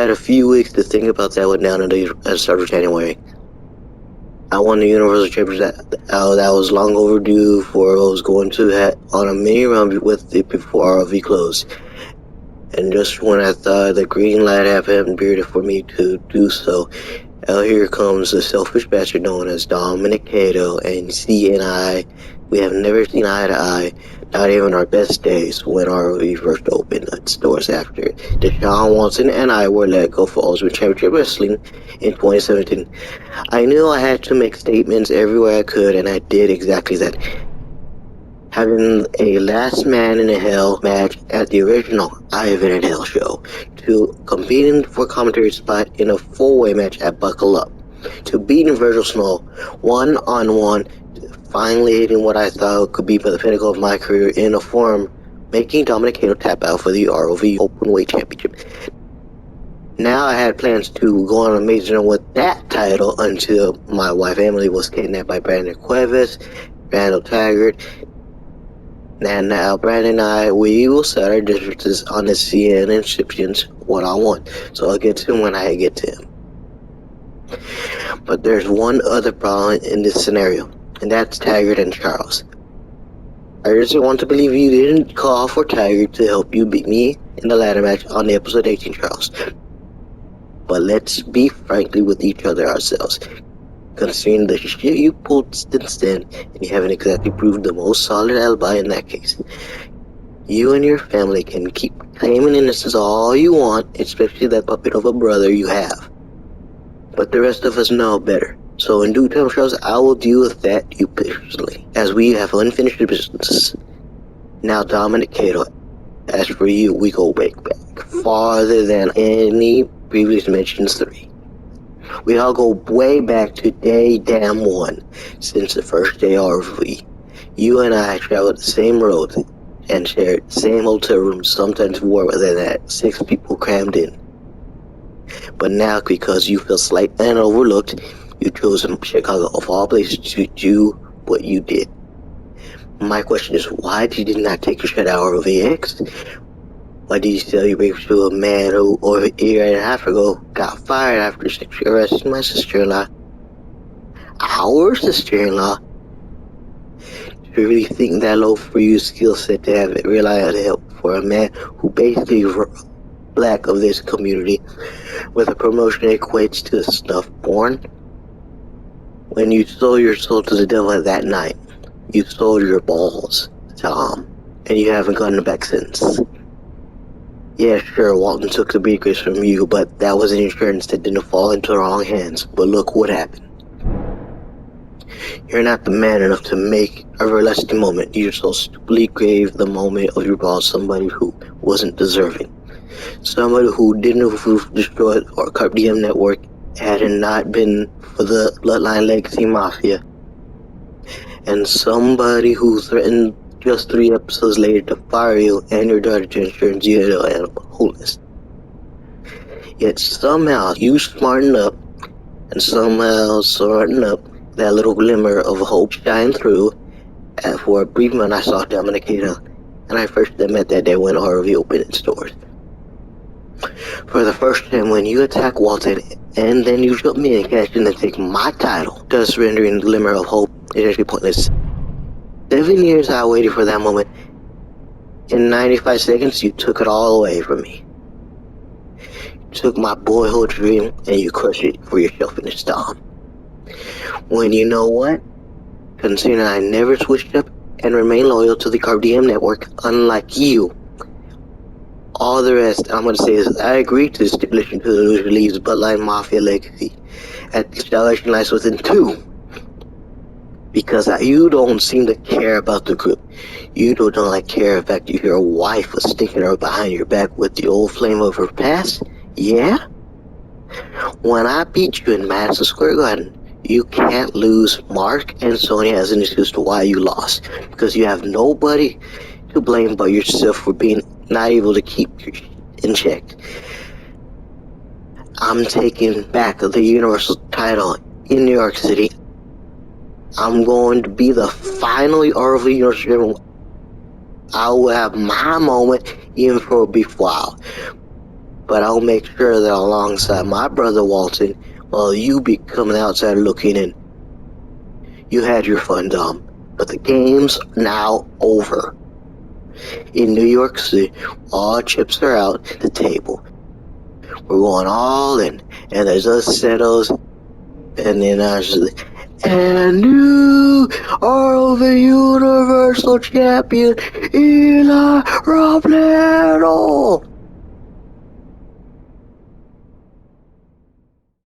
had a few weeks to think about that one down at the start of January. I won the Universal Championship that was long overdue for I was going to have on a mini run with it before ROV closed. And just when I thought the green light had been bearded for me to do so, here comes the selfish bastard known as Dominick Kato, and he and I, we have never seen eye to eye, not even our best days when ROV first opened its doors after Deshaun Watson and I were let go for Ultimate Championship Wrestling in 2017. I knew I had to make statements everywhere I could, and I did exactly that. Having a last man in a hell match at the original I Event in Hell show, to competing for commentary spot in a four-way match at Buckle Up, to beating Virgil Snow one-on-one, finally hitting what I thought could be the pinnacle of my career in a forum, making Dominick Kato tap out for the ROV Openweight Championship. Now I had plans to go on a major run with that title until my wife Emily was kidnapped by Brandon Cuevas, Randall Taggart, and now Brandon and I, we will set our differences on the CN inscriptions one-on-one. So I'll get to him when I get to him. But there's one other problem in this scenario, and that's Taggart and Charles. I just want to believe you didn't call for Taggart to help you beat me in the ladder match on the episode 18, Charles. But let's be frankly with each other ourselves. Considering the shit you pulled since then, and you haven't exactly proved the most solid alibi in that case. You and your family can keep claiming innocence all you want, especially that puppet of a brother you have. But the rest of us know better. So in due time, Charles, I will deal with that you personally, as we have unfinished business. Now, Dominick Kato, as for you, we go way back, farther than any previous mentioned three. We all go way back to day damn one, since the first day RV. You and I traveled the same roads and shared the same hotel rooms, sometimes more than that, 6 people crammed in. But now, because you feel slight and overlooked, you chose Chicago of all places to do what you did. My question is, why did you not take your shot at ROVX? Why did you sell your baby to a man who, over a year and a half ago, got fired after sexually arresting my sister-in-law? Our sister-in-law? Do you really think that low for you skill set to have it rely on help for a man who basically black of this community with a promotion that equates to a snuff porn? When you sold your soul to the devil that night, you sold your balls, Tom, and you haven't gotten it back since. Yeah, sure, Walton took the beakers from you, but that was an insurance that didn't fall into the wrong hands. But look what happened. You're not the man enough to make a everlasting moment. You so stupidly gave the moment of your balls somebody who wasn't deserving. Somebody who didn't have destroyed our CAW network had it not been for the Bloodline Legacy Mafia. And somebody who threatened just 3 episodes later to fire you and your daughter to insurance you know, and wholeness. Yet somehow you smarten up, and somehow smarten up, that little glimmer of hope shine through. And for a brief moment I saw Dominick Kato, and I first met that day when ROV opened its doors. For the first time when you attack Walton, and then you jump me and catch and then take my title, thus rendering the glimmer of hope essentially pointless. 7 years I waited for that moment. In 95 seconds, you took it all away from me. You took my boyhood dream and you crushed it for yourself in this time. When you know what? Considering I never switched up and remained loyal to the CAW network, unlike you. All the rest I'm going to say is I agreed to the stipulation to the loser leaves Bloodline Mafia legacy at the establishment lies within 2. Because you don't seem to care about the group. You don't like care the fact that your wife was sticking her behind your back with the old flame of her past? Yeah? When I beat you in Madison Square Garden, you can't lose Mark and Sonya as an excuse to why you lost. Because you have nobody to blame but yourself for being not able to keep your in check. I'm taking back the Universal title in New York City. I'm going to be the final ROV Universal. I will have my moment even for a brief while. but I'll make sure that alongside my brother Walton, while you be coming outside looking in. You had your fun, Dom, but the game's now over. In New York City, all chips are out the table. We're going all in, and there's us settles, and then and new ROVW Universal Champion, Eli Robledo.